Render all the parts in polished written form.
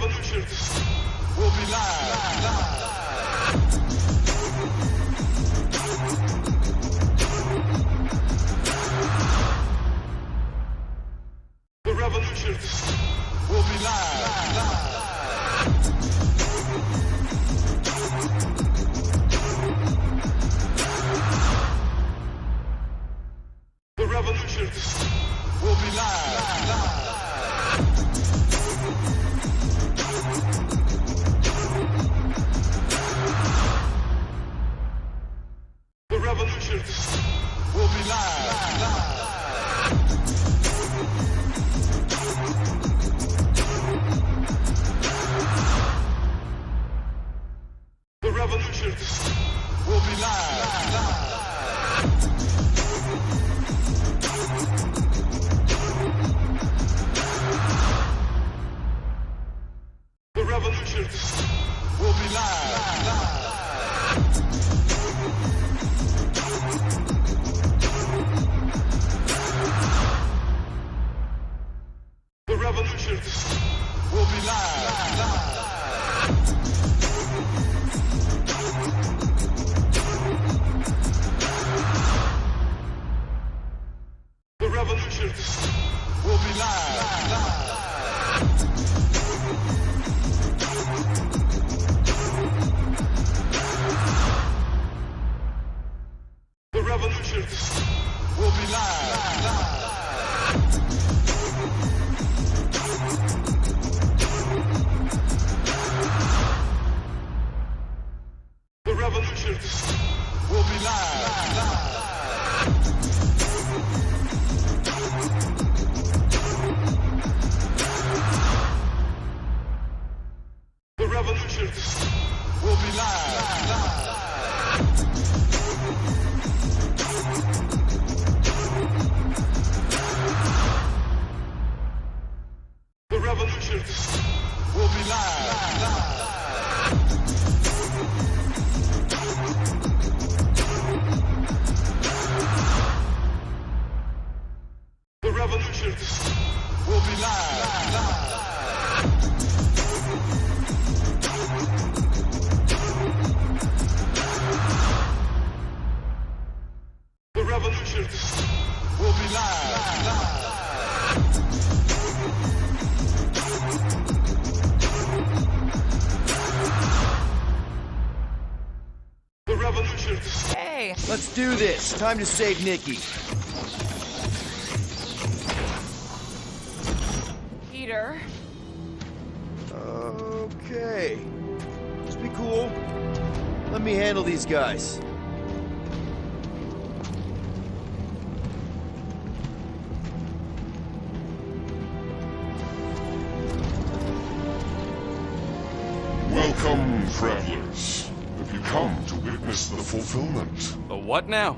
revolution will be live. The revolution will be live. The revolution will be live. The revolution will be live. The revolution will be live. The revolution will be live. The revolution will be live. The revolution will be live. The revolution will be live. The revolution will be live. The revolution will be live. The revolution will be live. The revolution will be live. The revolution will be live. The revolution. Hey! Let's do this. Time to save Nikki. Peter. Okay. Just be cool. Let me handle these guys. Welcome, travelers. Have you come to witness the fulfillment? The what now?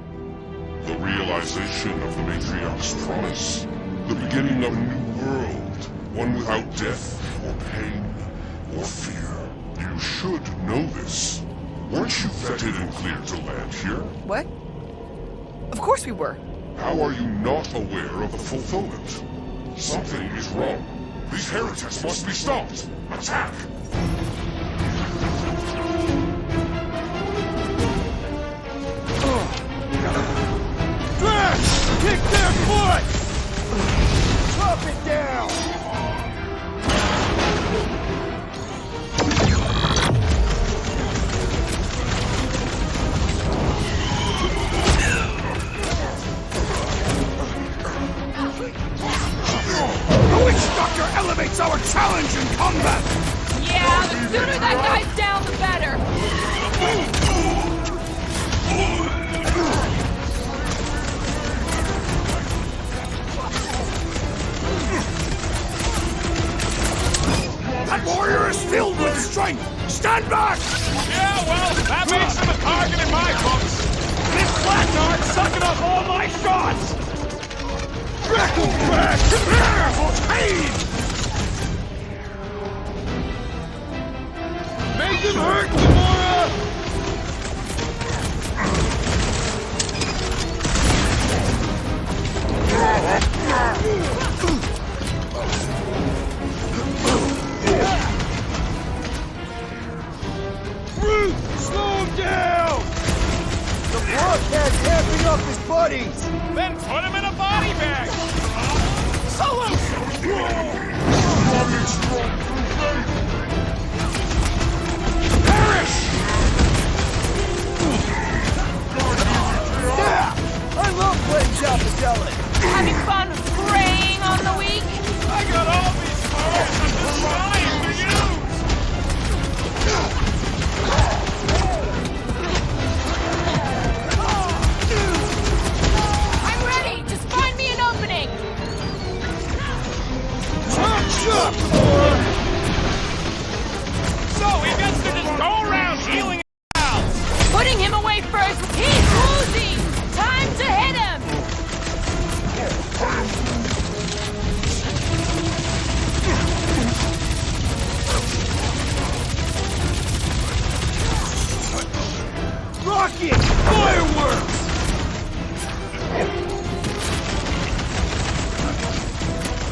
The realization of the Matriarch's promise. The beginning of a new world. One without death, or pain, or fear. You should know this. Weren't you vetted and cleared to land here? What? Of course we were. How are you not aware of the fulfillment? Something is wrong. These heretics must be stopped. Attack! Kick their foot! Chop it down! The witch doctor elevates our challenge in combat. Yeah, the sooner that guy's down, the better. That warrior is filled with strength. Stand back. Yeah, well, that makes him a target in my books. This blackguard's sucking up all my shots. Crackle crack. Prepare for pain. Make him hurt, Gamora. up! So he gets to just go around healing out. Putting him away first. He's losing. Time to hit him. Rocket! Fireworks!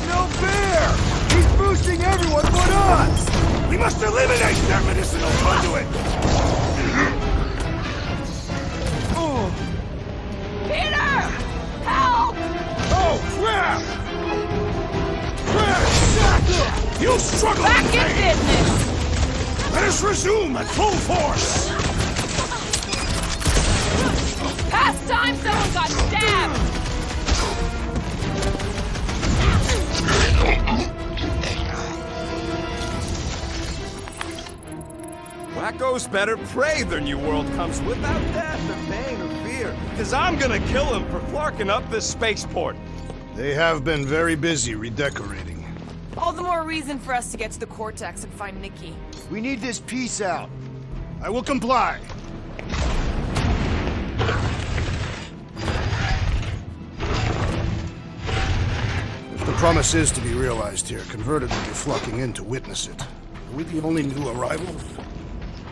No fair! He's boosting everyone but us! We must eliminate their medicinal conduit! Peter! Help! Oh, crap! Crash! Back up! You struggle Back with in pain! business. Let us resume at full force! Past time someone got stabbed. Wacko's better pray their new world comes without death or pain or fear. Cause I'm gonna kill him for clarking up this spaceport. They have been very busy redecorating. All the more reason for us to get to the Cortex and find Nikki. We need this piece out. I will comply. If the promise is to be realized here, converted will be flocking in to witness it. Are we the only new arrivals?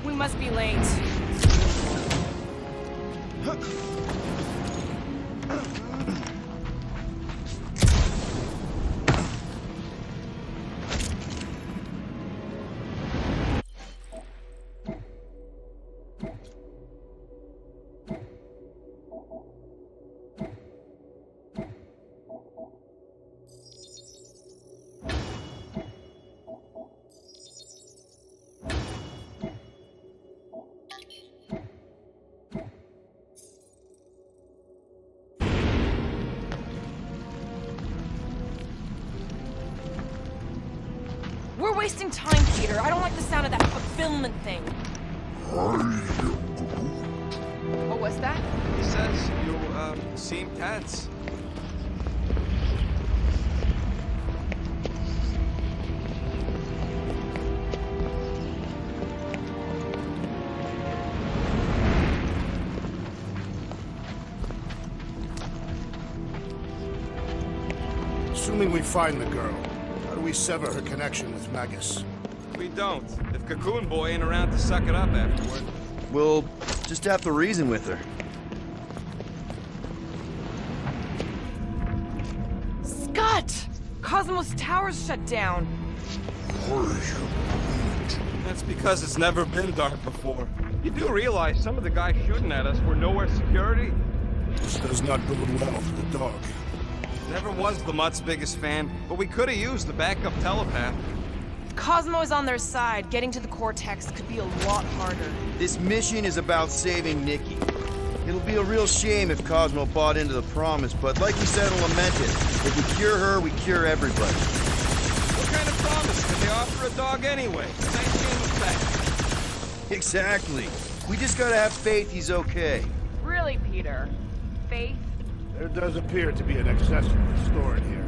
We must be late. We're wasting time, Peter. I don't like the sound of that fulfillment thing. What was that? He says you, seem tense. Assuming we find the girl, how do we sever her connection with Magus? We don't. If Cocoon Boy ain't around to suck it up afterward. We'll just have to reason with her. Scott! Cosmo's tower's shut down. That's because it's never been dark before. You do realize some of the guys shooting at us were nowhere security? This does not bode well for the dog. Never was the Mutt's biggest fan, but we could have used the backup telepath. Cosmo is on their side. Getting to the Cortex could be a lot harder. This mission is about saving Nikki. It'll be a real shame if Cosmo bought into the promise, but like he said in Lamented, if we cure her, we cure everybody. What kind of promise did they offer a dog anyway? Same effect. Exactly. We just gotta have faith he's okay. Really, Peter? Faith? There does appear to be an accessory stored here.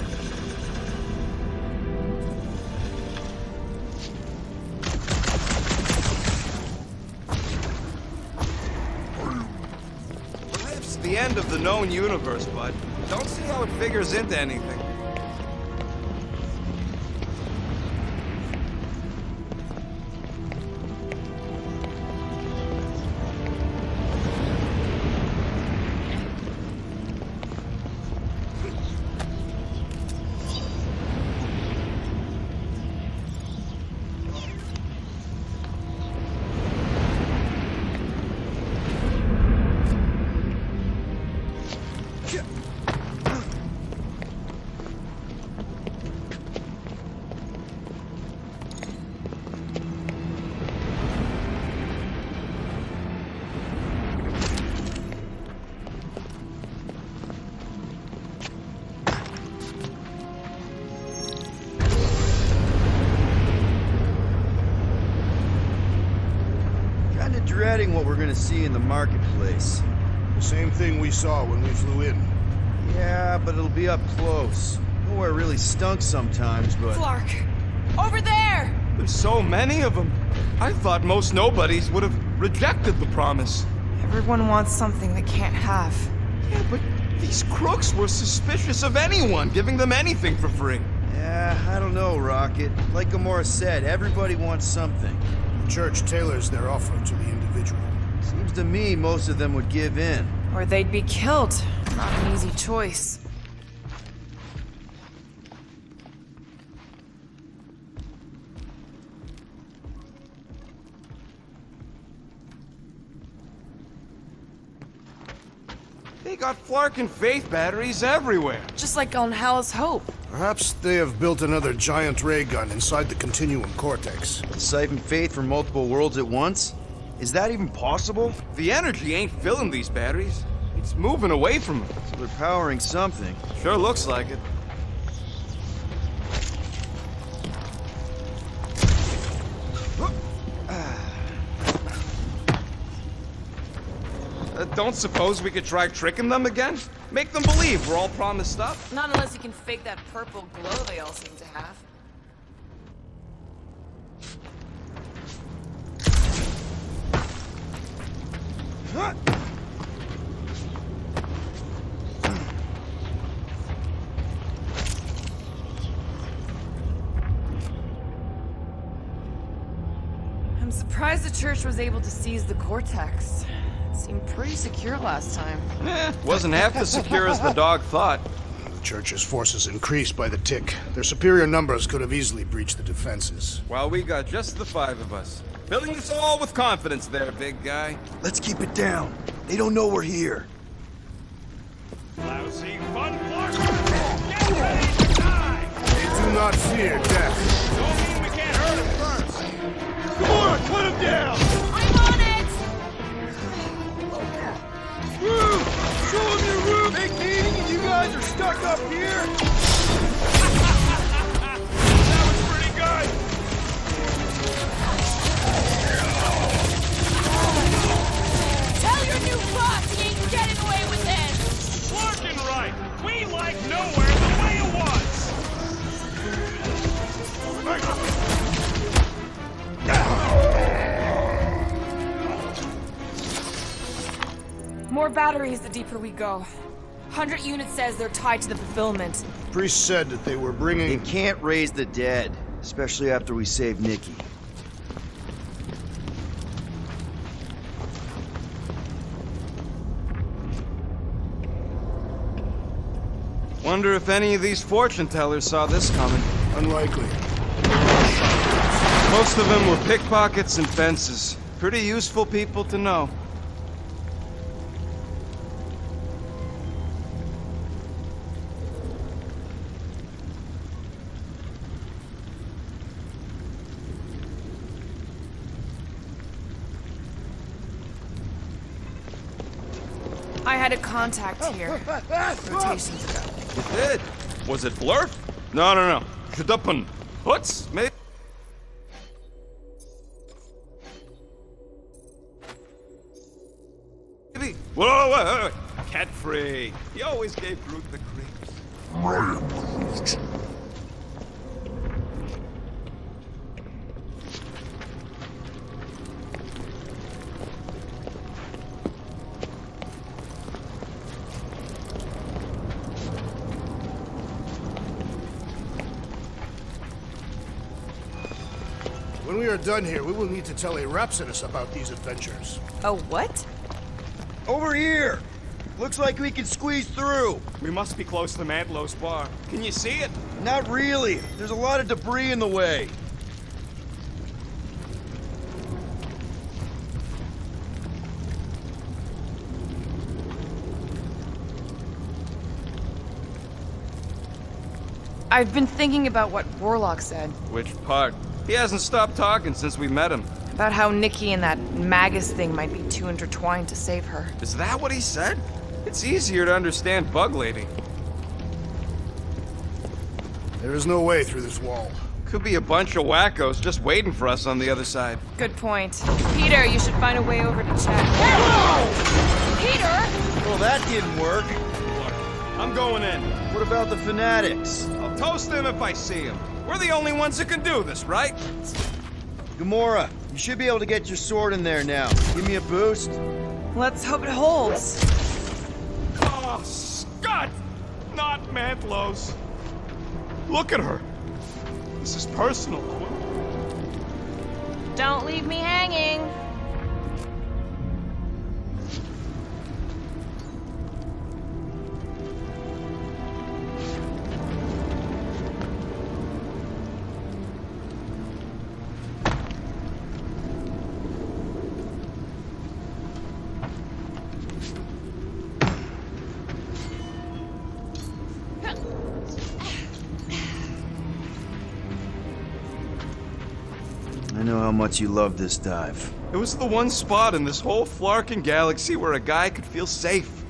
Life's the end of the known universe, bud. Don't see how it figures into anything. Dreading what we're gonna see in the marketplace. The same thing we saw when we flew in. Yeah, but it'll be up close. Nowhere really stunk sometimes, but... Clark, Over there! There's so many of them. I thought most nobodies would have rejected the promise. Everyone wants something they can't have. Yeah, but these crooks were suspicious of anyone giving them anything for free. Yeah, I don't know, Rocket. Like Gamora said, everybody wants something. The church tailors their offer to the individual. Seems to me most of them would give in. Or they'd be killed. Not an easy choice. They got Flark and Faith batteries everywhere. Just like on Hal's Hope. Perhaps they have built another giant ray gun inside the Continuum Cortex. To siphon Faith from multiple worlds at once? Is that even possible? The energy ain't filling these batteries. It's moving away from them. So they're powering something. Sure looks like it. Don't suppose we could try tricking them again? Make them believe we're all promised stuff? Not unless you can fake that purple glow they all seem to have. I'm surprised the church was able to seize the Cortex. It seemed pretty secure last time. Wasn't half as secure as the dog thought. The church's forces increased by the tick. Their superior numbers could have easily breached the defenses. Well, we got just the 5 of us. Filling us all with confidence there, big guy. Let's keep it down. They don't know we're here. Lousy fun Flark! Get ready to die! They do not fear death. Don't mean we can't hurt him first! Come on, put him down! I'm on it! Woo! Show him your room! Big meeting and you guys are stuck up here? That was pretty good! Tell your new boss he ain't getting away with this! Working right! We like nowhere the way it was! More batteries the deeper we go. 100 units says they're tied to the fulfillment. Priest said that they were They bringing... can't raise the dead, especially after we save Nikki. Wonder if any of these fortune tellers saw this coming. Unlikely. Most of them were pickpockets and fences. Pretty useful people to know. I had a contact here. Rotations ago. It did. Was it Blurf? No. Shudupun. Hutz, maybe? Whoa. Cat free. He always gave Groot the creeps. When we are done here, we will need to tell a Rhapsodus about these adventures. Oh, what? Over here! Looks like we can squeeze through. We must be close to Mantlo's bar. Can you see it? Not really. There's a lot of debris in the way. I've been thinking about what Warlock said. Which part? He hasn't stopped talking since we met him. About how Nikki and that Magus thing might be too intertwined to save her. Is that what he said? It's easier to understand Bug Lady. There is no way through this wall. Could be a bunch of wackos just waiting for us on the other side. Good point. Peter, you should find a way over to check. Peter! Well, that didn't work. I'm going in. What about the fanatics? I'll I'll toast him if I see him. We're the only ones that can do this, right? Gamora, you should be able to get your sword in there now. Give me a boost. Let's hope it holds. Oh, Scott! Not Mantlos. Look at her. This is personal. Don't leave me hanging. I know how much you love this dive. It was the one spot in this whole Flarkin galaxy where a guy could feel safe.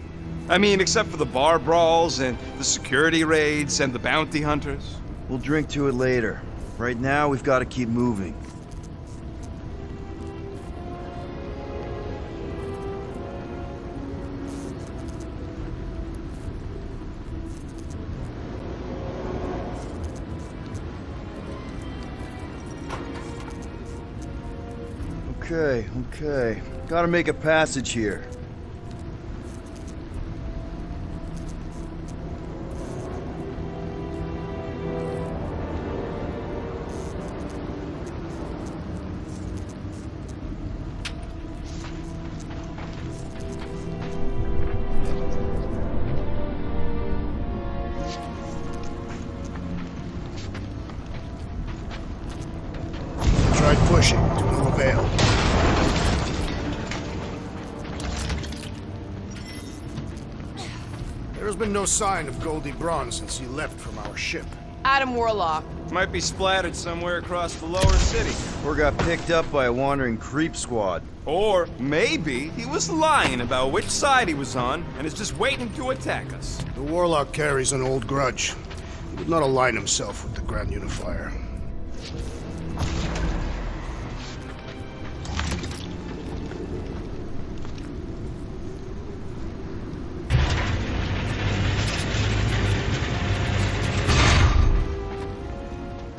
I mean, except for the bar brawls and the security raids and the bounty hunters. We'll drink to it later. Right now, we've got to keep moving. Okay. Gotta make a passage here. Tried pushing, to no avail. There's been no sign of Goldie Braun since he left from our ship. Adam Warlock. Might be splattered somewhere across the lower city. Or got picked up by a wandering creep squad. Or maybe he was lying about which side he was on and is just waiting to attack us. The Warlock carries an old grudge. He did not align himself with the Grand Unifier.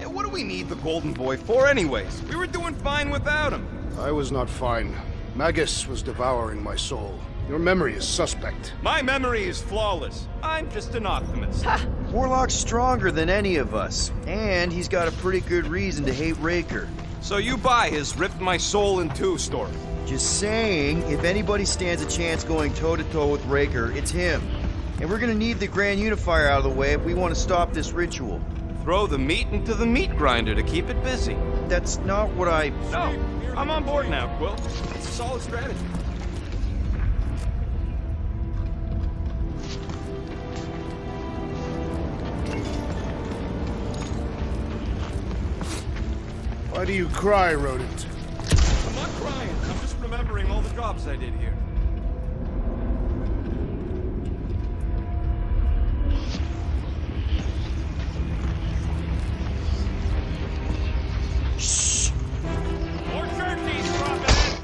What do we need the Golden Boy for anyways? We were doing fine without him. I was not fine. Magus was devouring my soul. Your memory is suspect. My memory is flawless. I'm just an optimist. Warlock's stronger than any of us, and he's got a pretty good reason to hate Raker. So you buy his ripped my soul in two story. Just saying, if anybody stands a chance going toe-to-toe with Raker, it's him. And we're gonna need the Grand Unifier out of the way if we want to stop this ritual. Throw the meat into the meat grinder to keep it busy. That's not what I... No, I'm on board now, Quill. It's a solid strategy. Why do you cry, rodent? I'm not crying. I'm just remembering all the jobs I did here. Shh! More turkeys dropping in!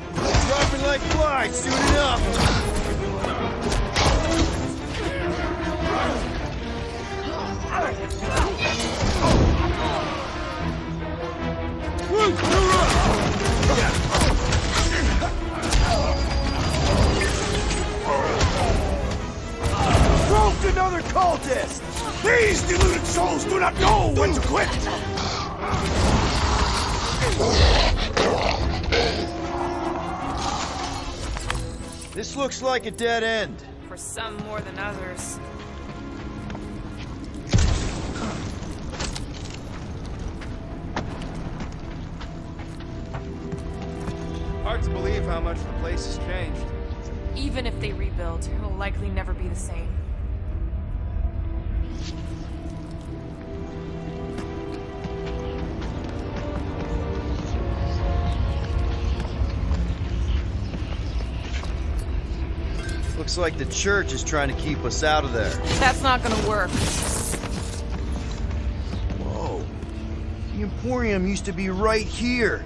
Dropping like flies, soon enough! Broke another cultist! These deluded souls do not know when to quit! This looks like a dead end. For some more than others. Hard to believe how much the place has changed. Even if they rebuild, it'll likely never be the same. Looks like the church is trying to keep us out of there. That's not gonna work. Whoa. The Emporium used to be right here.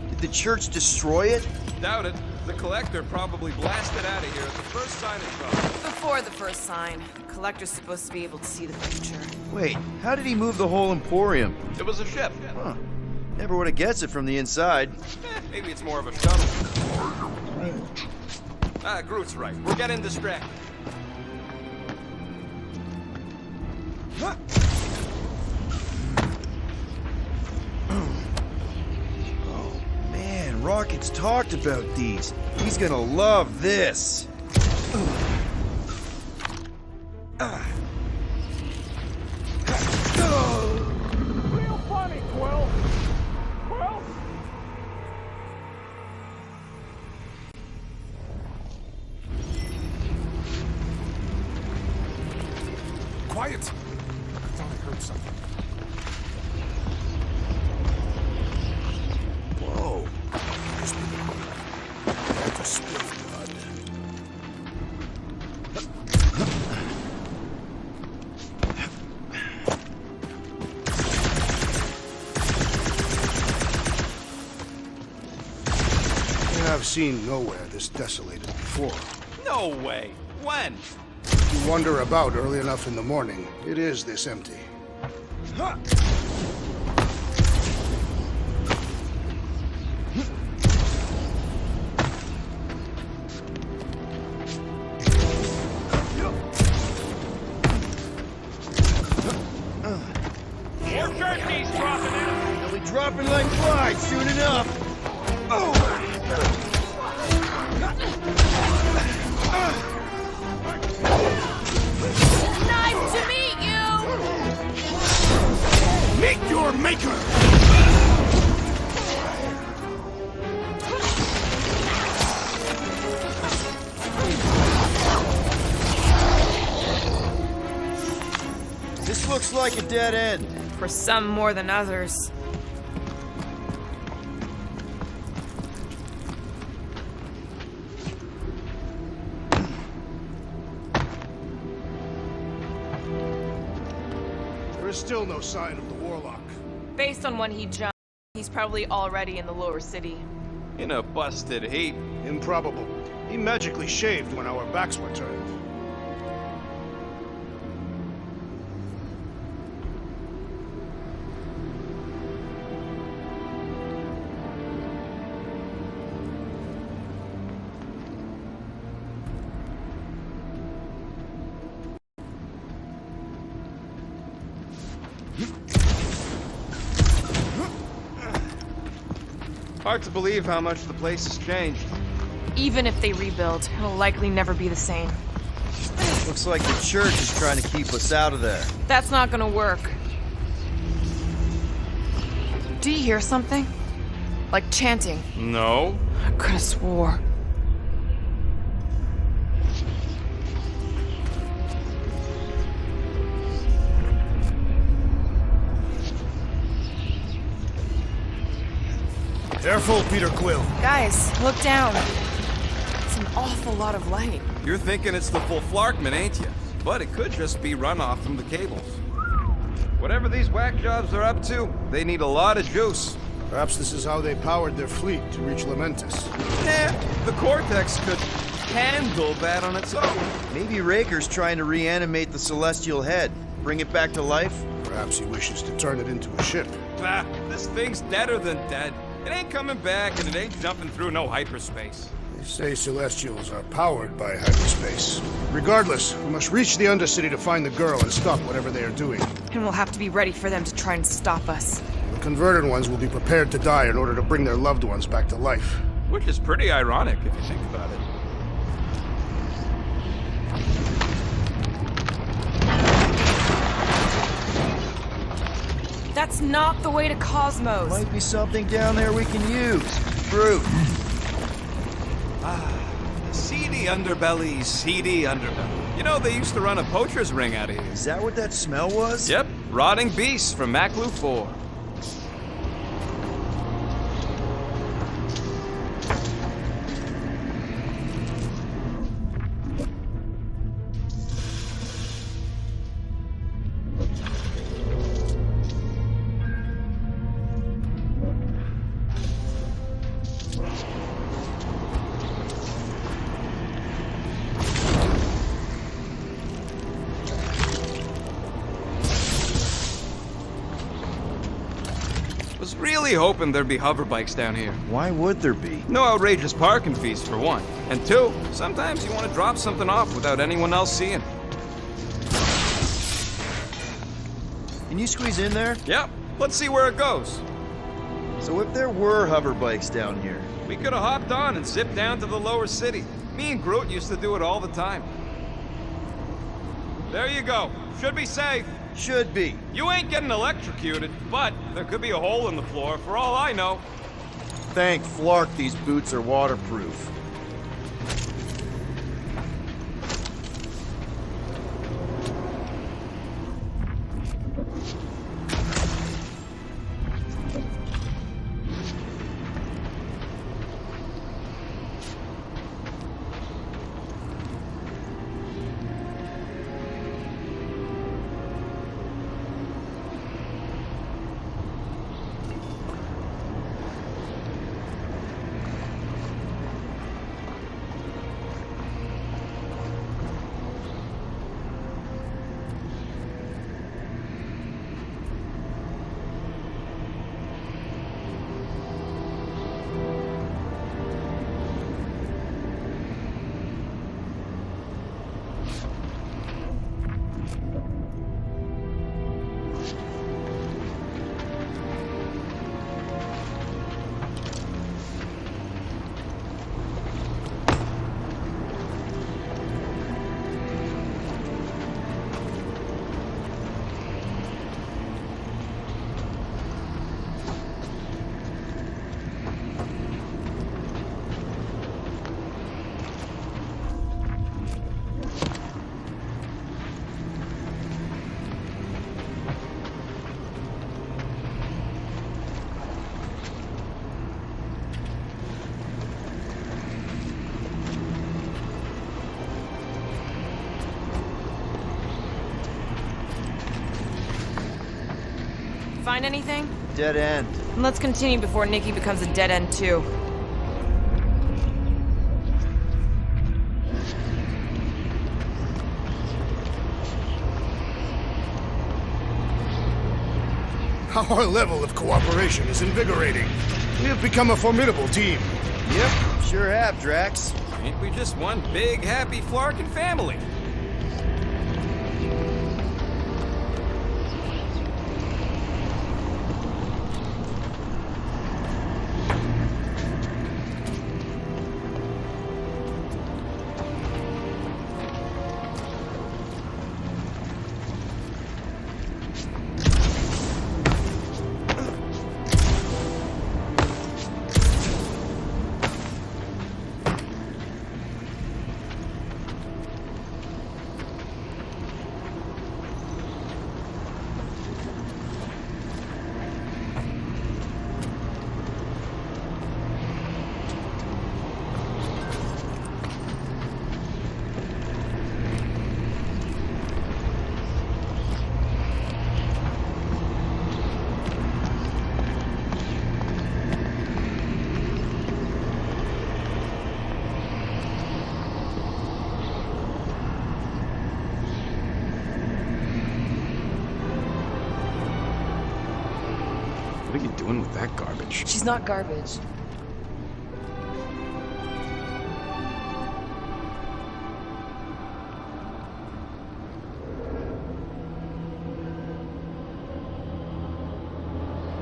Did the church destroy it? Doubt it. The Collector probably blasted out of here at the first sign of trouble. Before the first sign, the Collector's supposed to be able to see the future. Wait, how did he move the whole Emporium? It was a ship. Huh. Never would have guessed it from the inside. Maybe it's more of a shuttle. Groot's right. We're getting distracted. Oh, man, Rocket's talked about these. He's gonna love this. Real funny, Quill. Quill? Quiet. I thought I heard something. Whoa. That's a spill of blood. I've seen nowhere this desolated before. No way. When? If you wander about early enough in the morning, it is this empty. They'll be dropping like flies soon enough. Nice to meet you! Meet your maker! This looks like a dead end. For some more than others. There is still no sign of the Warlock. Based on when he jumped, he's probably already in the lower city. In a busted heap. Improbable. He magically shaved when our backs were turned. Hard to believe how much the place has changed. Even if they rebuild, it'll likely never be the same. Looks like the church is trying to keep us out of there. That's not gonna work. Do you hear something? Like chanting. No. I could've swore. Careful, Peter Quill. Guys, look down. It's an awful lot of light. You're thinking it's the full Flarkman, ain't you? But it could just be runoff from the cables. Whatever these whack jobs are up to, they need a lot of juice. Perhaps this is how they powered their fleet to reach Lamentus. The Cortex could handle that on its own. Maybe Raker's trying to reanimate the Celestial Head. Bring it back to life? Perhaps he wishes to turn it into a ship. Bah, this thing's deader than dead. It ain't coming back, and it ain't jumping through no hyperspace. They say Celestials are powered by hyperspace. Regardless, we must reach the Undercity to find the girl and stop whatever they are doing. And we'll have to be ready for them to try and stop us. The converted ones will be prepared to die in order to bring their loved ones back to life. Which is pretty ironic if you think about it. That's not the way to Cosmos. Might be something down there we can use. Fruit. Seedy underbelly, seedy underbelly. You know, they used to run a poacher's ring out of here. Is that what that smell was? Yep, rotting beasts from Maclu 4. Was really hoping there'd be hover bikes down here. Why would there be? No outrageous parking fees, for one. And two, sometimes you want to drop something off without anyone else seeing. Can you squeeze in there? Yep, let's see where it goes. So if there were hover bikes down here, We could have hopped on and zipped down to the lower city. Me and Groot used to do it all the time. There you go. Should be safe. should be. You ain't getting electrocuted, but there could be a hole in the floor for all I know. Thank Flark these boots are waterproof. Find anything? Dead end. Let's continue before Nikki becomes a dead end too. Our level of cooperation is invigorating. We have become a formidable team. Yep, sure have, Drax. Ain't we just one big, happy Flarkin family? What are you doing with that garbage? She's not garbage.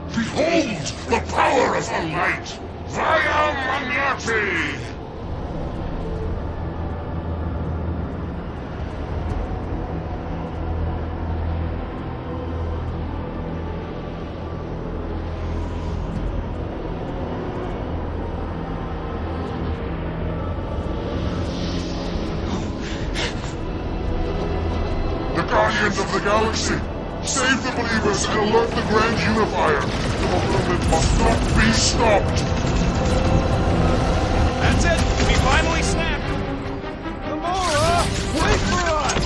Behold the power of the light! Via Magnati! The Guardians of the Galaxy! Save the believers and alert the Grand Unifier! The movement must not be stopped! That's it! We finally snapped! Gamora! Wait for us!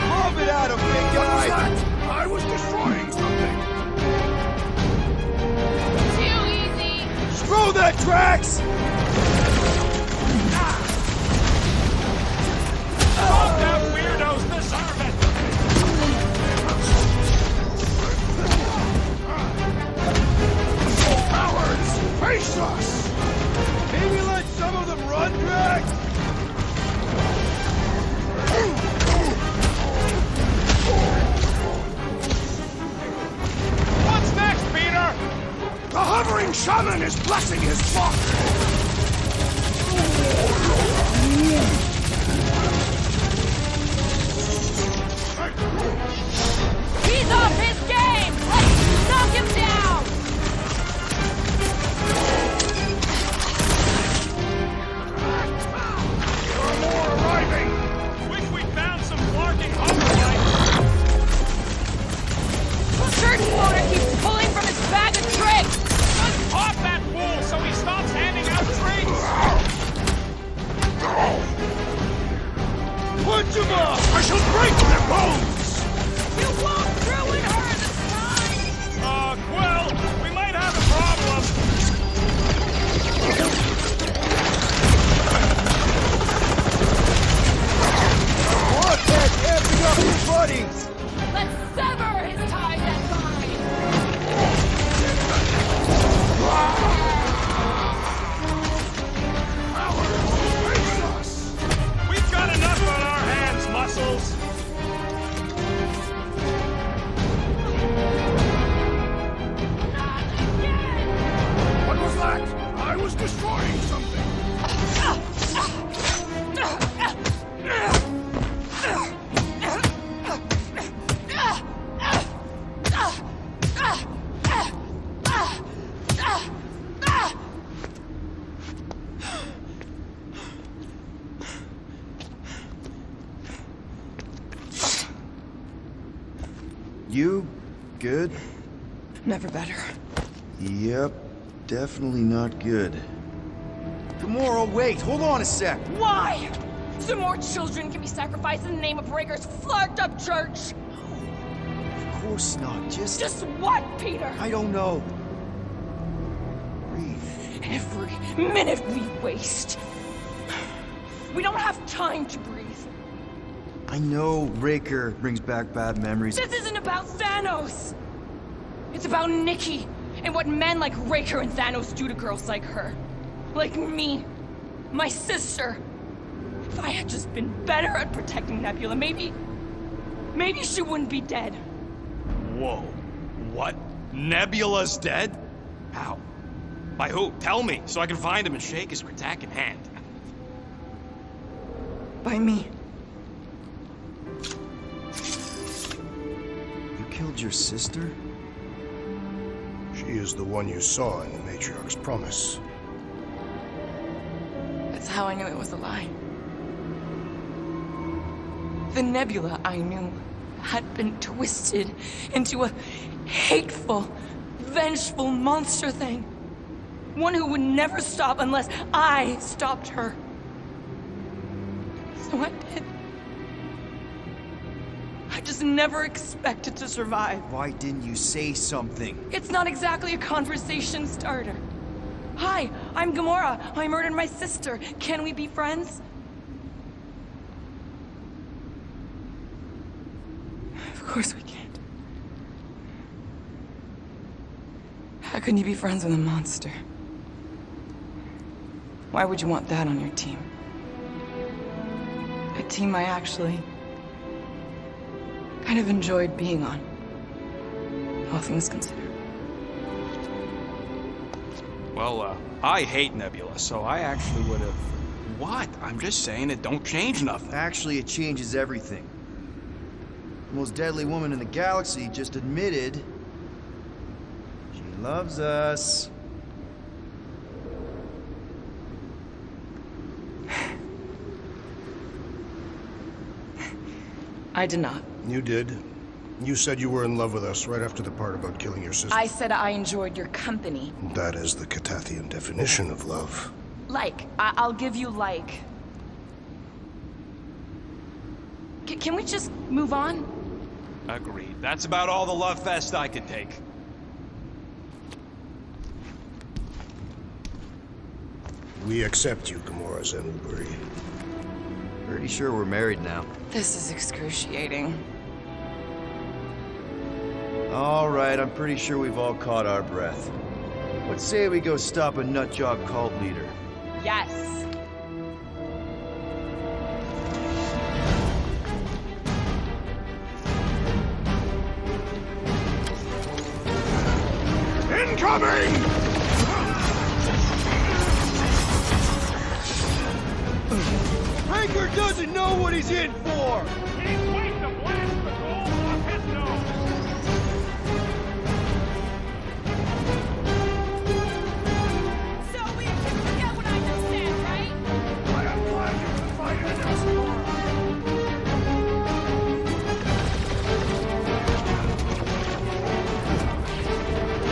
Move it out of me, guy! I was destroying something. that, Drax? Stop that weirdos deserve it! Cowards! Face us! Maybe let some of them run, Drax? What's next, Peter? The hovering shaman is blessing his flock! He's off his game! Let's knock him down! There are more arriving! Wish we'd found some flarking hover Shirtwater keeps pulling from his bag of tricks! Just pop that fool so he stops handing out drinks! Punch him up! I shall break their bones! You won't ruin her this time! Well, we might have a problem. What that amping up his buddies! Let's sever his ties and bind! Face us! We've got enough on our hands, muscles. What was that? I was destroying something! You good? Never better. Yep, definitely not good. Gamora, wait, hold on a sec. Why? So more children can be sacrificed in the name of Rager's flarked up church? Of course not, Just what, Peter? I don't know. Breathe. Every minute we waste. We don't have time to breathe. I know Raker brings back bad memories. This isn't about Thanos. It's about Nikki and what men like Raker and Thanos do to girls like her. Like me. My sister. If I had just been better at protecting Nebula, maybe she wouldn't be dead. Whoa. What? Nebula's dead? How? By who? Tell me, so I can find him and shake his Kratak in hand. By me. You killed your sister? She is the one you saw in the Matriarch's promise. That's how I knew it was a lie. The Nebula I knew had been twisted into a hateful, vengeful monster thing. One who would never stop unless I stopped her. So I did. I just never expected to survive. Why didn't you say something? It's not exactly a conversation starter. Hi, I'm Gamora. I murdered my sister. Can we be friends? Of course we can't. How can you be friends with a monster? Why would you want that on your team? A team I actually kind of enjoyed being on. All things considered. Well, I hate Nebula, so I actually would have... What? I'm just saying it don't change nothing. Actually, it changes everything. The most deadly woman in the galaxy just admitted she loves us. I did not. You did. You said you were in love with us right after the part about killing your sister. I said I enjoyed your company. That is the Catathian definition of love. I'll give you like. Can we just move on? Agreed. That's about all the love fest I could take. We accept you, Gamora Zenuburi. Pretty sure we're married now. This is excruciating. All right, I'm pretty sure we've all caught our breath. Let's say we go stop a nutjob cult leader. Yes. Incoming! Breaker doesn't know what he's in for! He's waiting to blast the gold off his nose. So we get what I just said, right? I am glad you confided in us, Gamora.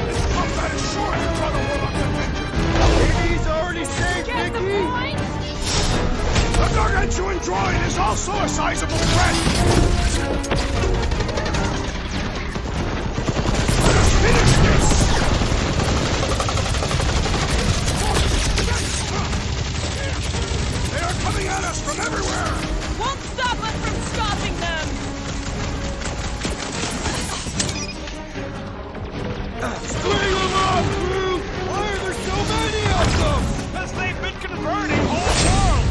This combat is sure to draw the Warlock's attention. Maybe he's already saved Get the Nikki! point? The gargantuan droid is also a sizable threat! Let us finish this! They are coming at us from everywhere! Won't stop us from stopping them! String them up, crew! Why are there so many of them? Because they've been converting whole worlds.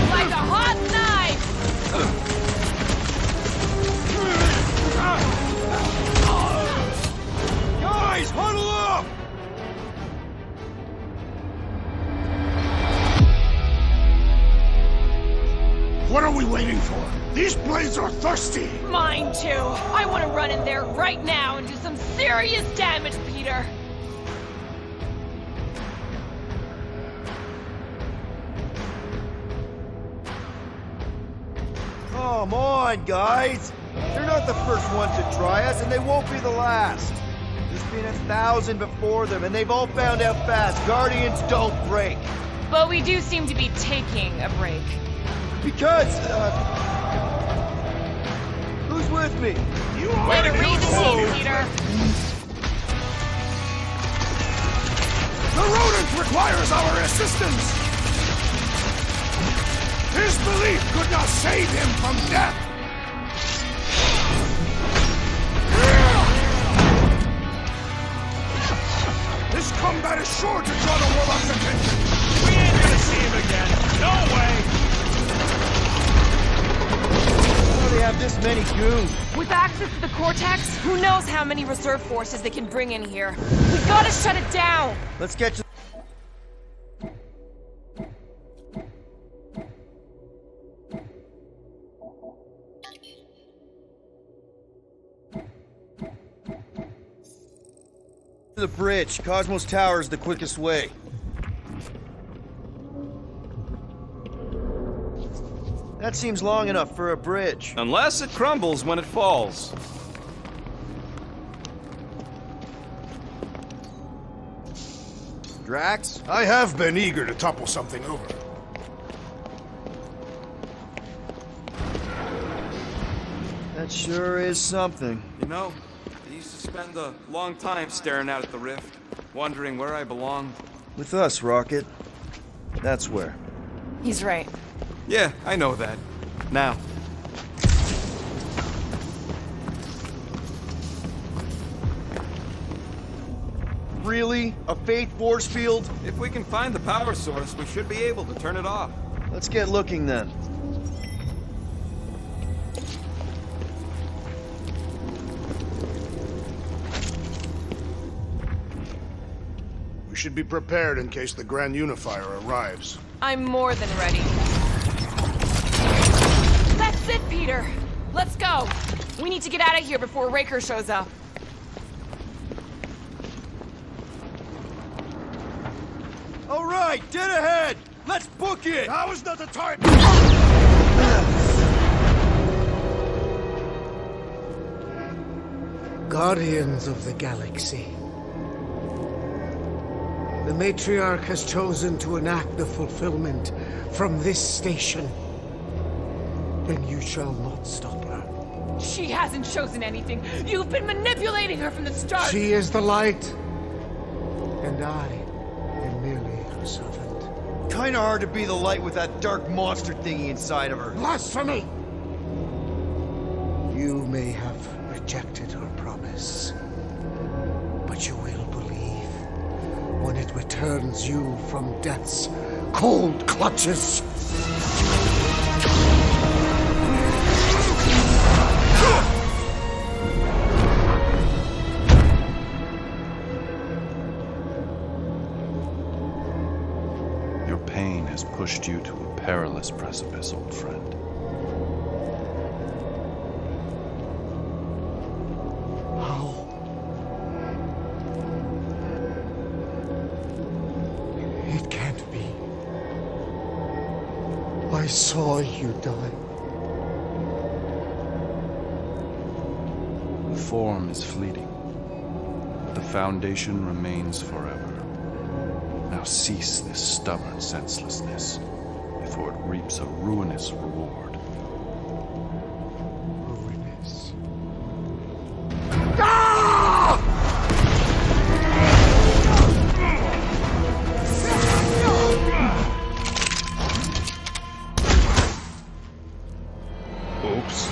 Like a hot knife! Guys, huddle up! What are we waiting for? These blades are thirsty! Mine too. I want to run in there right now and do some serious damage, Peter. Come on, guys! They're not the first ones to try us, and they won't be the last. There's been 1,000 before them, and they've all found out fast. Guardians don't break. But we do seem to be taking a break. Because, who's with me? You Way to already read the know. tea, Peter. The rodent requires our assistance! His belief could not save him from death! This combat is sure to draw the Warlock's attention! We ain't gonna see him again. No way. How do they have this many goons? With access to the Cortex, who knows how many reserve forces they can bring in here. We've got to shut it down. Let's get to... the bridge. Cosmo's Tower is the quickest way. That seems long enough for a bridge. Unless it crumbles when it falls. Drax? I have been eager to topple something over. That sure is something. You know, I used to spend a long time staring out at the rift, wondering where I belonged. With us, Rocket. That's where. He's right. Yeah, I know that. Now. Really? A faith force field? If we can find the power source, we should be able to turn it off. Let's get looking then. We should be prepared in case the Grand Unifier arrives. I'm more than ready. That's it, Peter. Let's go. We need to get out of here before Raker shows up. All right, dead ahead! Let's book it! Now is not the time! Guardians of the Galaxy. The Matriarch has chosen to enact the fulfillment from this station. And you shall not stop her. She hasn't chosen anything. You've been manipulating her from the start. She is the light. And I am merely her servant. Kinda hard to be the light with that dark monster thingy inside of her. Blasphemy! You may have rejected her promise, but you will believe when it returns you from death's cold clutches. Your pain has pushed you to a perilous precipice, old friend. How? It can't be. I saw you die. Form is fleeting, but the foundation remains forever. Now cease this stubborn senselessness, before it reaps a ruinous reward. Ruinous. Oops.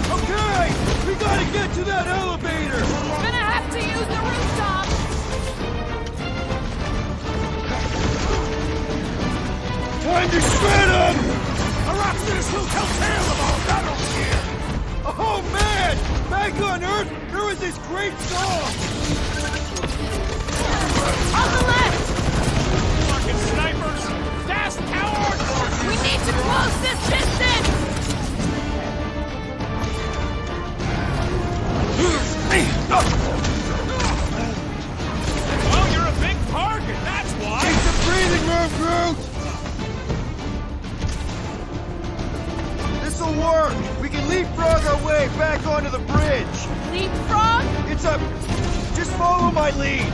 Okay! We gotta get to that elevator! Gonna have to use the rooftop! Time to shred him! Arachnids will tell tale of our battles here! Oh man! Back on Earth, there was this great song! On the left! Fucking snipers! Fast coward! We need to close this distance! Oh, you're a big target, that's why! Take some breathing room, Groot! This'll work! We can leapfrog our way back onto the bridge! Leapfrog? It's a... Just follow my lead!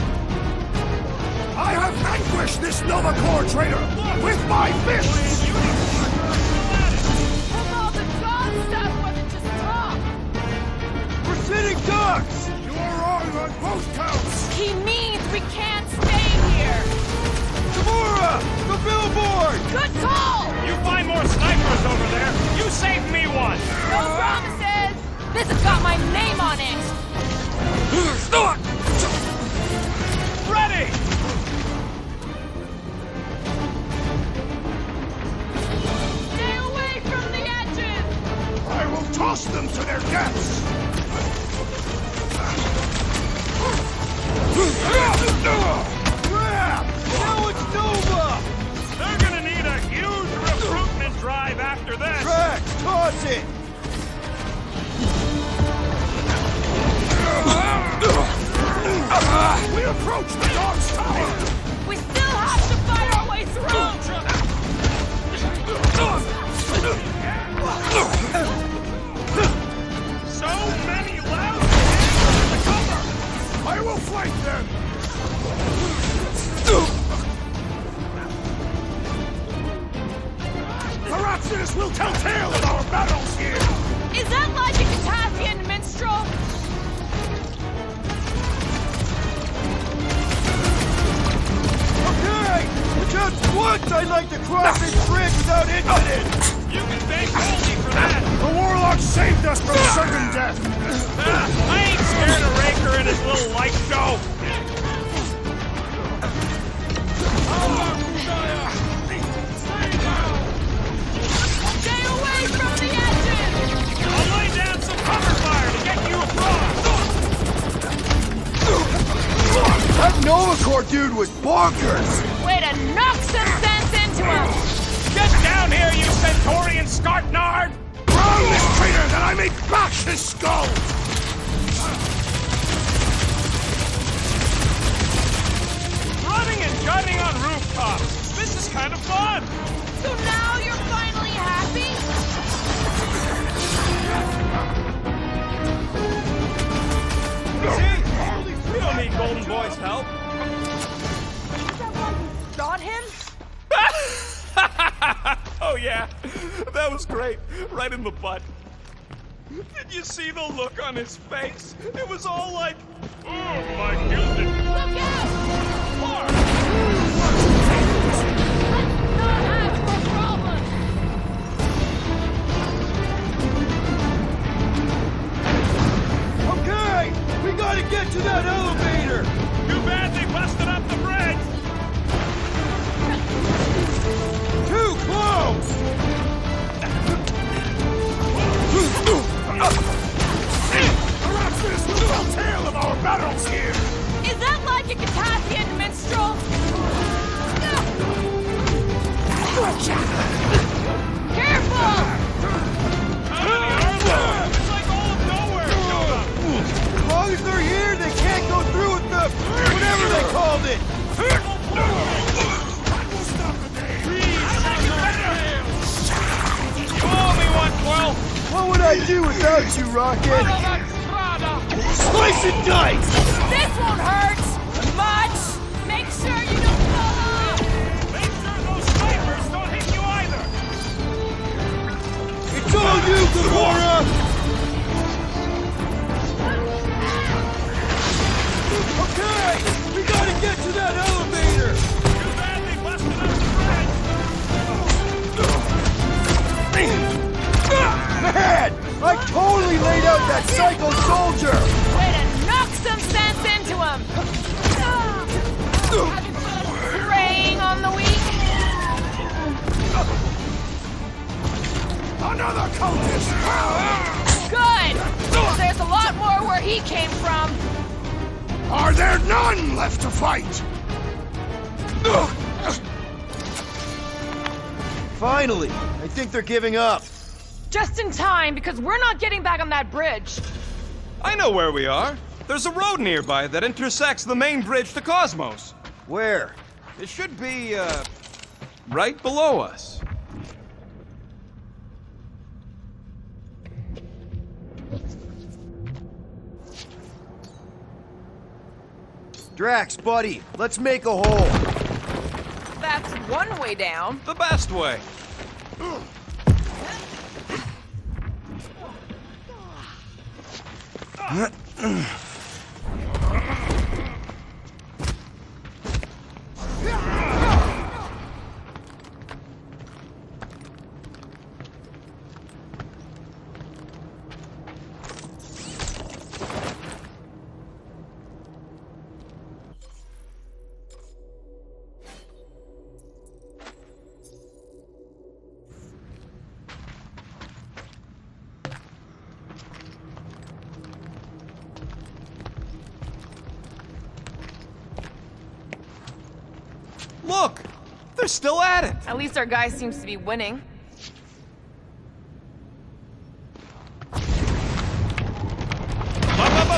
I have vanquished this Nova Corps traitor with my fists! Hope all the god stuff wasn't just talk! We're sitting ducks! You are wrong on both counts! He means we can't stay here! Tamura! The billboard! Good call! You find more snipers over there! You save me one! No promises! This has got my name on it! Ready! Stay away from the edges! I will toss them to their deaths! Crap! Now it's Nova! They're gonna need a huge recruitment drive after this! Drax, toss it! We approach the dog's tower! We still have to fight our way through! So many loud things in the cover! I will flank them! Arachnids will tell tale of our battles here! Is that like a Cataphian minstrel? Okay! Just once I'd like to cross this bridge without incident! You can thank Goldie for that! The warlock saved us from certain death! I ain't scared of Raker and his little light show! Stay away from the edges! I'll lay down some cover fire to get you across! That Nova Corps dude was bonkers! Way to knock some sense into him! Get down here, you Centaurian Scartnard! Drown this traitor that I may bash his skull! Running and gunning on rooftops! This is kind of fun! So now you're finally happy? See? great. Right in the butt. Did you see the look on his face? It was all like, Oh, my goodness. Look out! Clark! Let's not have more problems! Okay! We gotta get to that elevator! Too bad they busted up the bridge. Too close! Perhaps this will tell tale of our battles here! Is that like a Catassian minstrel? Careful! It's like all of nowhere showed up. As long as they're here, they can't go through with the... whatever they called it! What would I do without you, Rocket? Slice and dice! This won't hurt much! Make sure you don't fall off! Make sure those snipers don't hit you either. It's all you, Gamora! Okay! We gotta get to that elevator! Too bad they busted up the bridge. Man! I totally laid out that psycho soldier! Way to knock some sense into him! Preying on the weak? Another cultist! Good! There's a lot more where he came from. Are there none left to fight? Finally! I think they're giving up. Just in time, because we're not getting back on that bridge. I know where we are. There's a road nearby that intersects the main bridge to Cosmos. Where? It should be, right below us. Drax, buddy, let's make a hole. That's one way down. The best way. Look! They're still at it! At least our guy seems to be winning.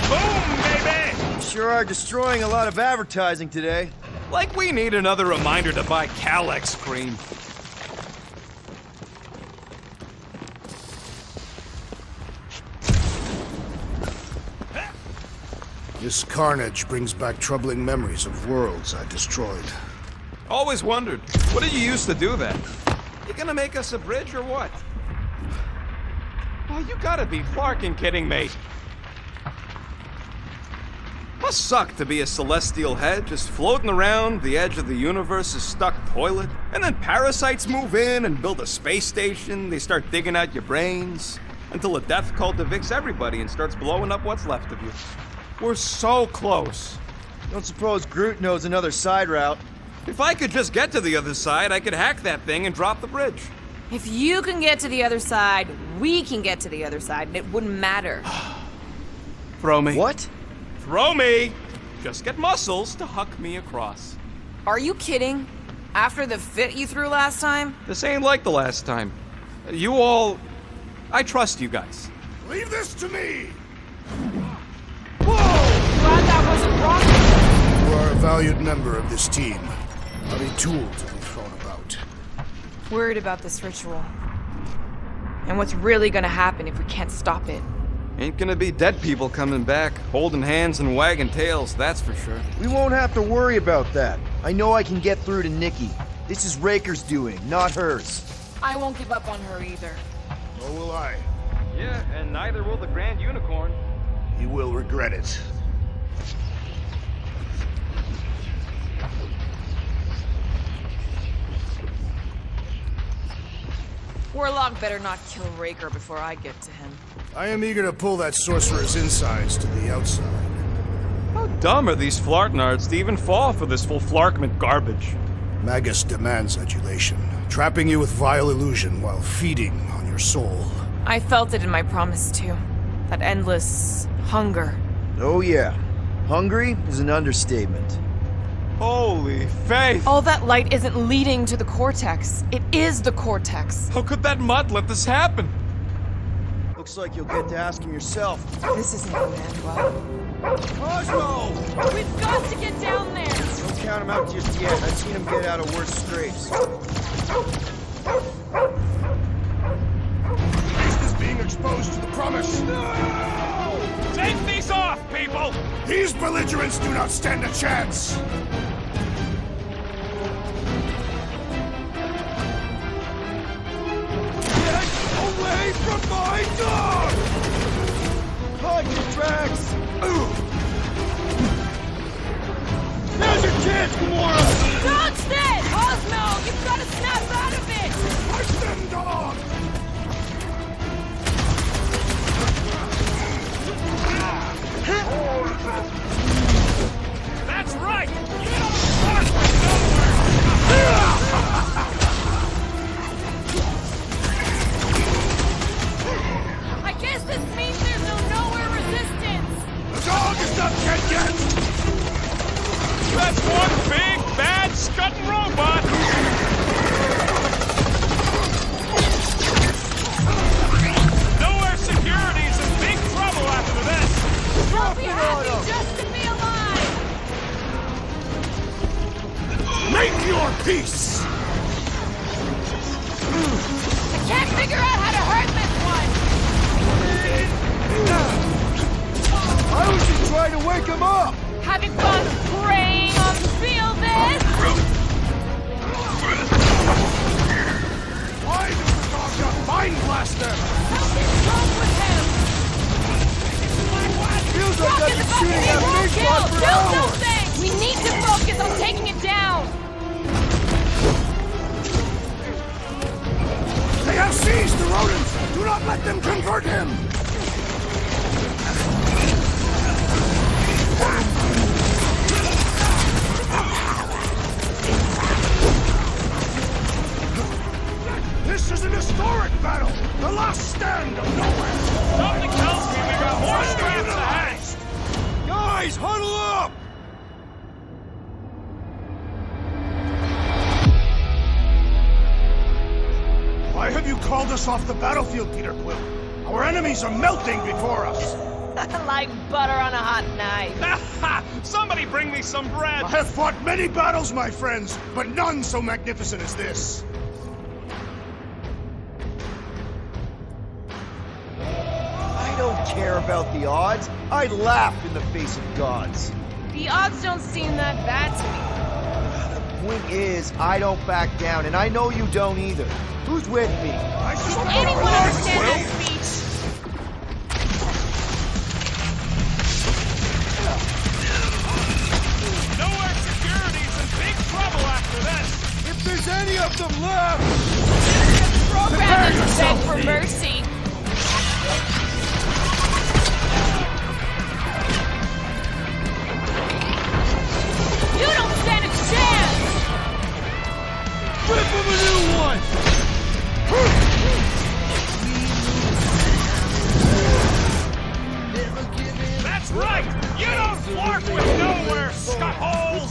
Boom, baby! Sure are destroying a lot of advertising today. Like we need another reminder to buy Calyx cream. This carnage brings back troubling memories of worlds I destroyed. Always wondered, what did you use to do that? You gonna make us a bridge or what? Oh, you gotta be Clarkin' kidding me. Must suck to be a celestial head just floating around the edge of the universe's stuck toilet. And then parasites move in and build a space station. They start digging out your brains until a death cult evicts everybody and starts blowing up what's left of you. We're so close. Don't suppose Groot knows another side route. If I could just get to the other side, I could hack that thing and drop the bridge. If you can get to the other side, we can get to the other side, and it wouldn't matter. Throw me. What? Throw me! Just get muscles to huck me across. Are you kidding? After the fit you threw last time? This ain't like the last time. You all... I trust you guys. Leave this to me! Glad that wasn't rocket. You are a valued member of this team. Not a tool to be thrown about. Worried about this ritual. And what's really gonna happen if we can't stop it? Ain't gonna be dead people coming back, holding hands and wagging tails, that's for sure. We won't have to worry about that. I know I can get through to Nikki. This is Raker's doing, not hers. I won't give up on her either. Nor will I. Yeah, and neither will the Grand Unicorn. He will regret it. Warlock better not kill Raker before I get to him. I am eager to pull that sorcerer's insides to the outside. How dumb are these Flartnards to even fall for this full Flarkment garbage? Magus demands adulation, trapping you with vile illusion while feeding on your soul. I felt it in my promise too. That endless hunger. Oh yeah. Hungry is an understatement. Holy faith! All that light isn't leading to the Cortex. It is the Cortex. How could that mud let this happen? Looks like you'll get to ask him yourself. This isn't gonna end well. Cosmo! We've got to get down there! Don't count him out just yet. I've seen him get out of worse scrapes. Beast is being exposed to the promise. Take these off, people! These belligerents do not stand a chance. Away from my dog! Hide your tracks! Now's your chance, Gamora! Dodge that! Cosmo! You've got to snap out of it! Push them, dog! That's right! You don't start with I guess this means there's no nowhere resistance! The dog is not dead yet! That's one big, bad, scudding robot! Nowhere Security's in big trouble after this! I'll be happy just to be alive! Make your peace! I can't figure out how to hurt this one! I was just trying to wake him up! Having fun preying on the field then? Why does the dog not mind blaster? Something's wrong with him! Feels like I've been shooting He at won't big kill! one for Do hours! something! We need to focus on taking it down! They have seized the rodents! Do not let them convert him! This is an historic battle! The last stand of nowhere! Something tells me we got more straps ahead! Guys, huddle up! Why have you called us off the battlefield, Peter Quill? Our enemies are melting before us! Like butter on a hot knife. Somebody bring me some bread! I have fought many battles, my friends, but none so magnificent as this. I don't care about the odds. I laugh in the face of gods. The odds don't seem that bad to me. Point is, I don't back down, and I know you don't either. Who's with me? Does anyone understand that speech? Nowhere Security's in big trouble after this! If there's any of them left! Program them to beg for mercy. You don't stand a chance! Rip him a new one! That's right! You don't flirt with nowhere, scuttholes!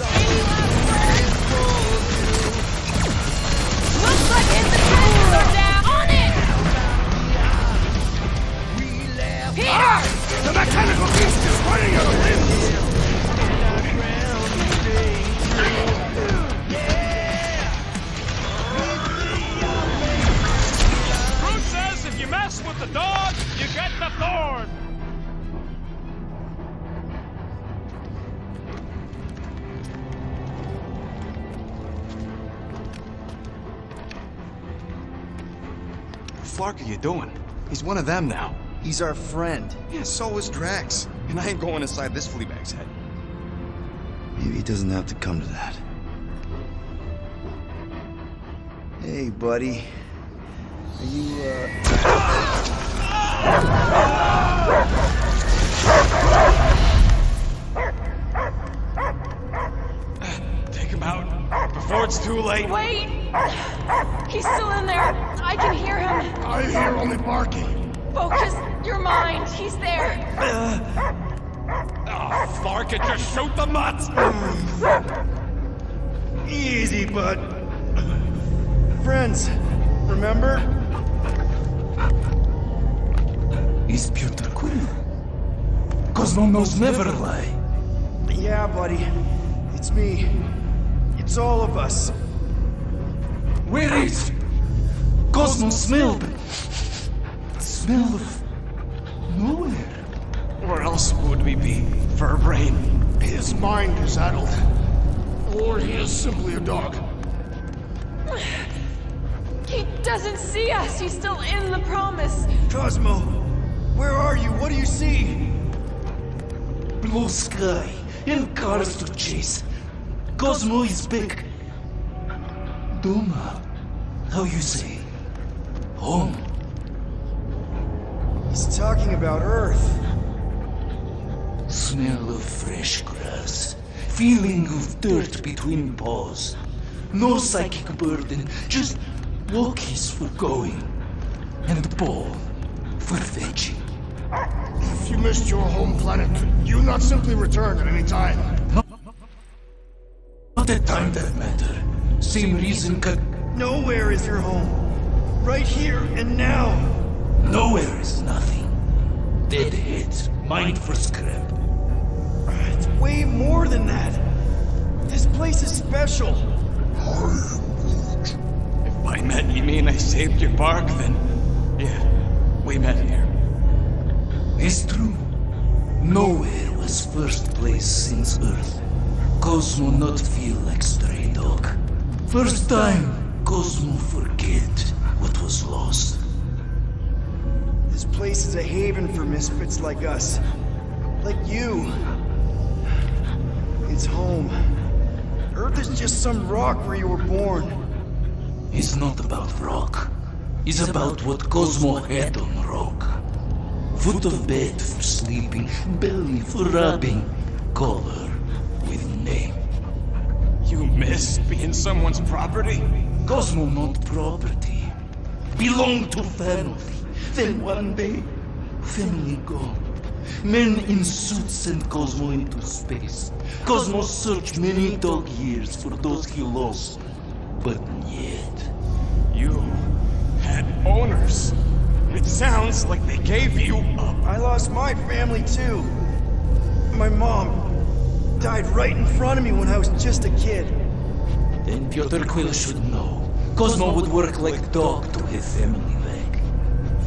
Looks like his defenses are down! On it! Peter! The mechanical beast is running out of limbs! Who says if you mess with the dog, you get the thorn? Flark are you doing? He's one of them now. He's our friend. Yeah, so is Drax. And I ain't going inside this fleabag's head. Maybe it doesn't have to come to that. Hey, buddy. Are you, Take him out before it's too late. Wait! He's still in there. I can hear him. I hear only barking. Focus your mind. He's there. Oh, Flark, it just shoot the mutts! Easy, bud. Friends, remember? Is Peter Quill? Cosmo knows never lie. Yeah, buddy. It's me. It's all of us. Where is Cosmo smelled? Smell of nowhere. Where else would we be? Furbrain. His mind is addled. Or he is simply a dog. He doesn't see us. He's still in the promise. Cosmo, where are you? What do you see? Blue sky and cars to chase. Cosmo is back. Doma, how you say? Home. He's talking about Earth. Smell of fresh grass. Feeling of dirt between paws. No psychic burden, just walkies for going. And ball for fetching. If you missed your home planet, could you not simply return at any time? Not a time that matter. Same reason Nowhere is your home. Right here and now. nowhere is nothing. Dead heads, mind for scrap. It's way more than that. This place is special. If by met you mean I saved your bark, then yeah, we met here. It's true. Nowhere was first place since Earth. Cosmo not feel like stray dog. First time, Cosmo forget what was lost. This place is a haven for misfits like us. Like you. It's home. Earth is just some rock where you were born. It's not about rock. It's about what Cosmo had on rock. Foot of bed for sleeping, belly for rubbing, color with name. You miss being someone's property? Cosmo not property. Belong to family. Then one day, family gone. Men in suits send Cosmo into space. Cosmo searched many dog years for those he lost. But yet... You had owners. It sounds like they gave you up. I lost my family too. My mom died right in front of me when I was just a kid. Then Peter Quill should know. Cosmo would work like dog to have family back.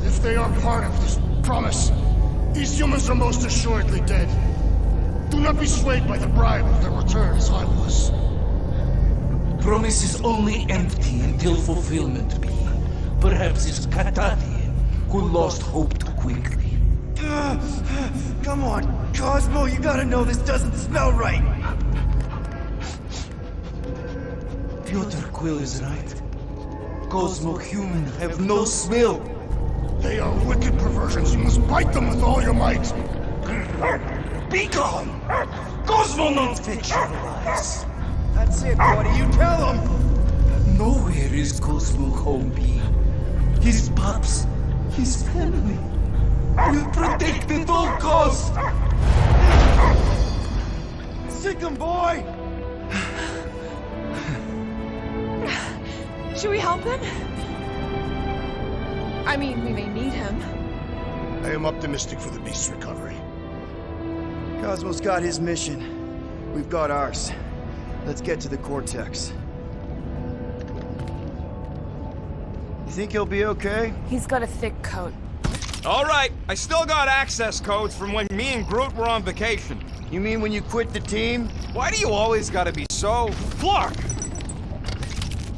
If they are part of this promise, these humans are most assuredly dead. Do not be swayed by the bribe of their return as I was. Promise is only empty until fulfillment be. Perhaps it's Katatian who lost hope too quickly. Come on, Cosmo, you gotta know this doesn't smell right. Peter Quill is right. Cosmo human have no smell. They are wicked perversions. You must bite them with all your might. Be gone! Cosmo not fetch your lies. That's it, buddy, you tell him. Nowhere is Cosmo home be. His pups, his family, will protect at all cost. Sick 'em, boy! Should we help him? I mean, we may need him. I am optimistic for the beast's recovery. Cosmo's got his mission. We've got ours. Let's get to the Cortex. You think he'll be okay? He's got a thick coat. All right, I still got access codes from when me and Groot were on vacation. You mean when you quit the team? Why do you always gotta be so... Flark!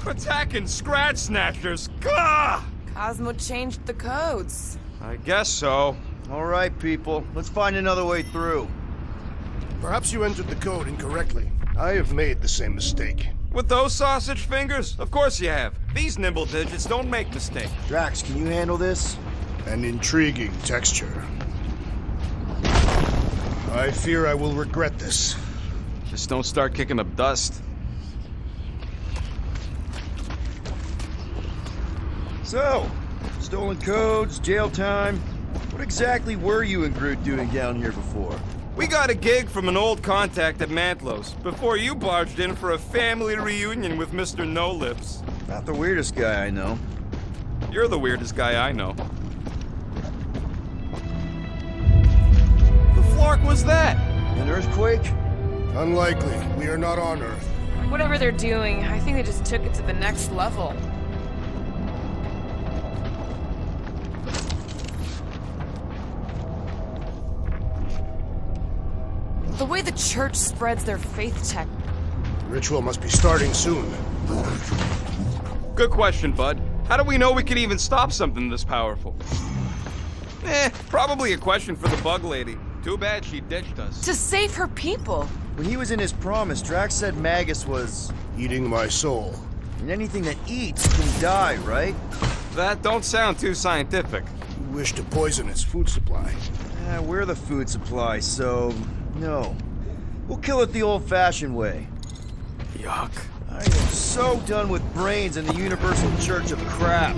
Attacking Scratch Snatchers! Gah! Cosmo changed the codes. I guess so. All right, people. Let's find another way through. Perhaps you entered the code incorrectly. I have made the same mistake. With those sausage fingers? Of course you have. These nimble digits don't make mistakes. Drax, can you handle this? An intriguing texture. I fear I will regret this. Just don't start kicking up dust. So, stolen codes, jail time. What exactly were you and Groot doing down here before? We got a gig from an old contact at Mantlo's before you barged in for a family reunion with Mr. No Lips. Not the weirdest guy I know. You're the weirdest guy I know. The flark was that? An earthquake? Unlikely. We are not on Earth. Whatever they're doing, I think they just took it to the next level. The way the church spreads their faith tech. The ritual must be starting soon. Good question, bud. How do we know we can even stop something this powerful? Probably a question for the bug lady. Too bad she ditched us. To save her people. When he was in his promise, Drax said Magus was... Eating my soul. And anything that eats can die, right? That don't sound too scientific. You wish to poison its food supply. We're the food supply, so... no. We'll kill it the old-fashioned way. Yuck. I am so done with brains and the Universal Church of crap.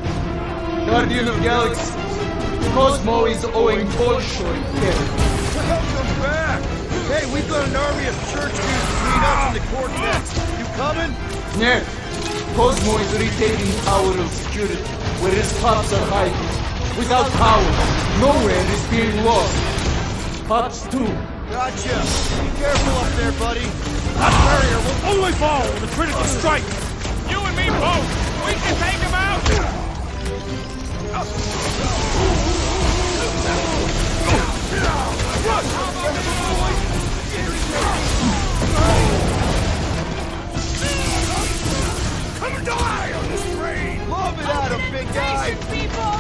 Guardian of Galaxies, Cosmo is owing Bolshoi here. Welcome back! Hey, we've got an army of church dudes between us and the Cortex. You coming? Yes, Cosmo is retaking power of security, where his cops are hiding. Without power, nowhere is being lost. Cops too. Gotcha. Be careful up there, buddy. That barrier will only fall with a critical strike! You and me both! We can take him out! Come die on this train! Lob it at him, big guy! People!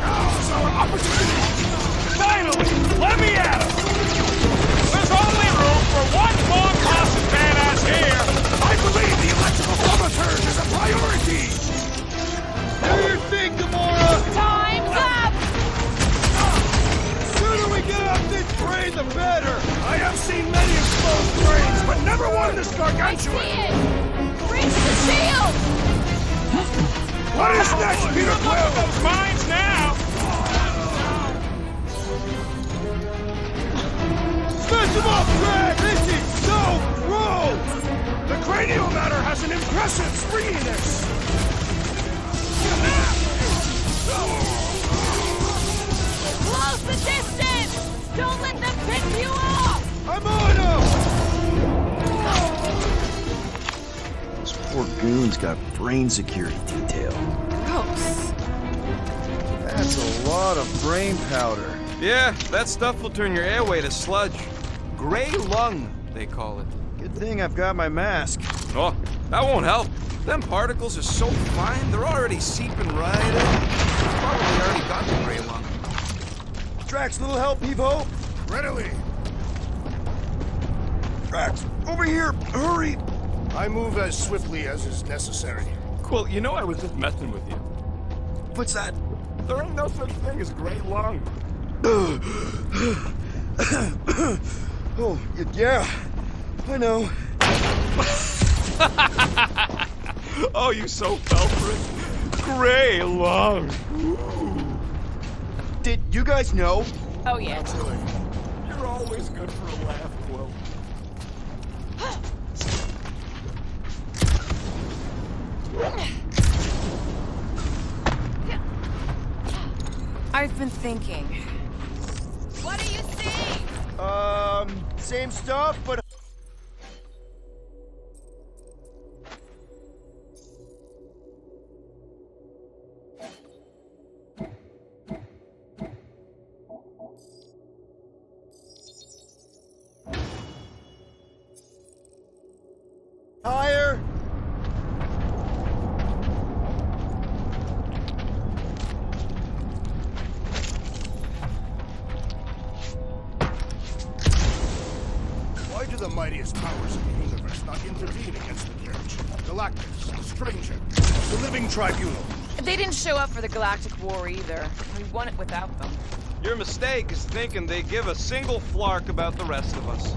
Now's our opportunity! Finally! Let me at him! There's only room for one more classic badass here! I believe the electrical thaumaturge is a priority! Do your thing, Gamora! Time's up! The sooner we get off this train, the better! I have seen many exposed trains, but never one this See gargantuan! it! Reach the shield! What is next, Peter Quill? Those mines now! Smash him off, Drax! This is so pro! The cranial matter has an impressive springiness! Close the distance! Don't let them pick you off! I'm on him! This poor goon's got brain security detail. Gross. That's a lot of brain powder. Yeah, that stuff will turn your airway to sludge. Gray lung, they call it. Good thing I've got my mask. Oh, that won't help. Them particles are so fine, they're already seeping right in. Probably already got the gray lung. Drax, little help, Evo? Readily. Drax, over here! Hurry! I move as swiftly as is necessary. Cool, you know I was just messing with you. What's that? There ain't no such thing as gray lung. Oh, yeah. I know. Oh, you so fell for it. Gray lung. Did you guys know? Oh yeah. You're always good for a laugh, Quill. I've been thinking. What do you see? Same stuff, but... Higher! do the mightiest powers in the universe not intervene against the Church? Galactus, the Stranger, the Living Tribunal. They didn't show up for the Galactic War either. We won it without them. Your mistake is thinking they give a single flark about the rest of us.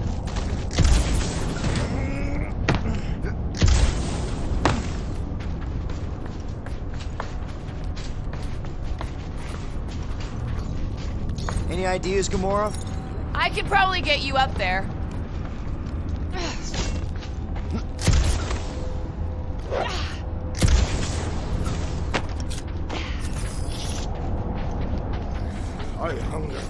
Any ideas, Gamora? I could probably get you up there. I hunger.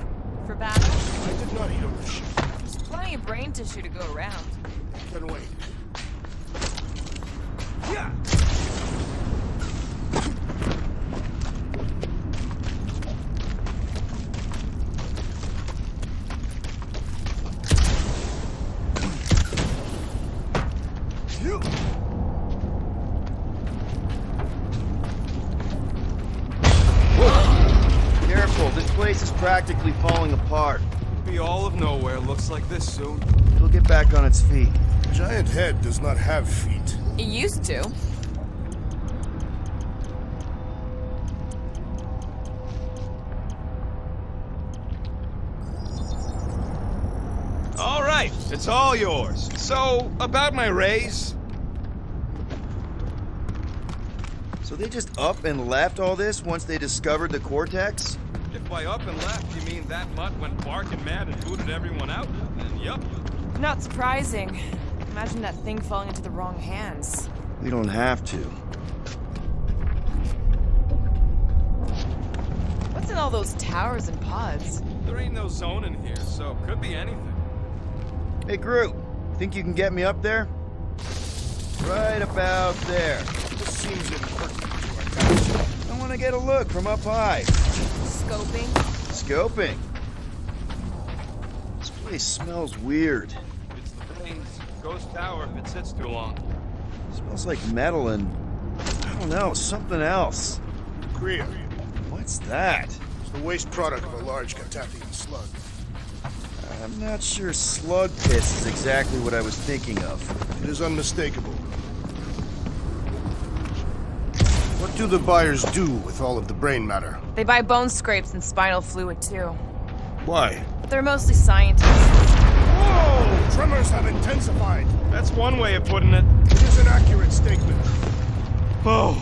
For battle? I did not eat on the ship. There's plenty of brain tissue to go around. Then wait. Yeah. Careful, this place is practically falling apart. Be all of nowhere looks like this soon. It'll get back on its feet. Giant head does not have feet. It used to. All right, it's all yours. So, about my raise. So they just up and left all this once they discovered the Cortex? If by up and left you mean that mutt went barking mad and booted everyone out, then yup. Not surprising. Imagine that thing falling into the wrong hands. We don't have to. What's in all those towers and pods? There ain't no zone in here, so could be anything. Hey, Groot, think you can get me up there? Right about there. This seems impertinent to our task. I want to get a look from up high. Scoping? Scoping. This place smells weird. It's the brains. Ghost tower if it sits too long. Smells like metal and, I don't know, something else. Kriya. What's that? It's the waste product of a large Catathian slug. I'm not sure slug piss is exactly what I was thinking of. It is unmistakable. What do the buyers do with all of the brain matter? They buy bone scrapes and spinal fluid too. Why? But they're mostly scientists. Whoa! Tremors have intensified. That's one way of putting it. It is an accurate statement. Oh,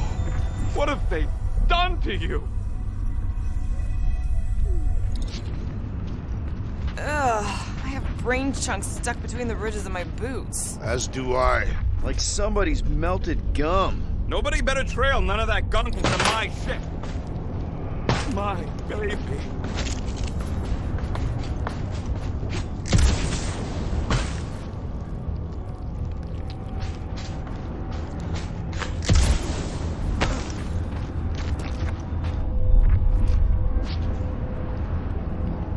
what have they done to you? Ugh, I have brain chunks stuck between the ridges of my boots. As do I. Like somebody's melted gum. Nobody better trail none of that gunk into my ship. My baby.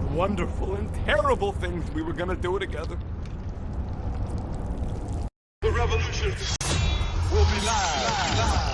The wonderful and terrible things we were gonna do together. The revolution will be live.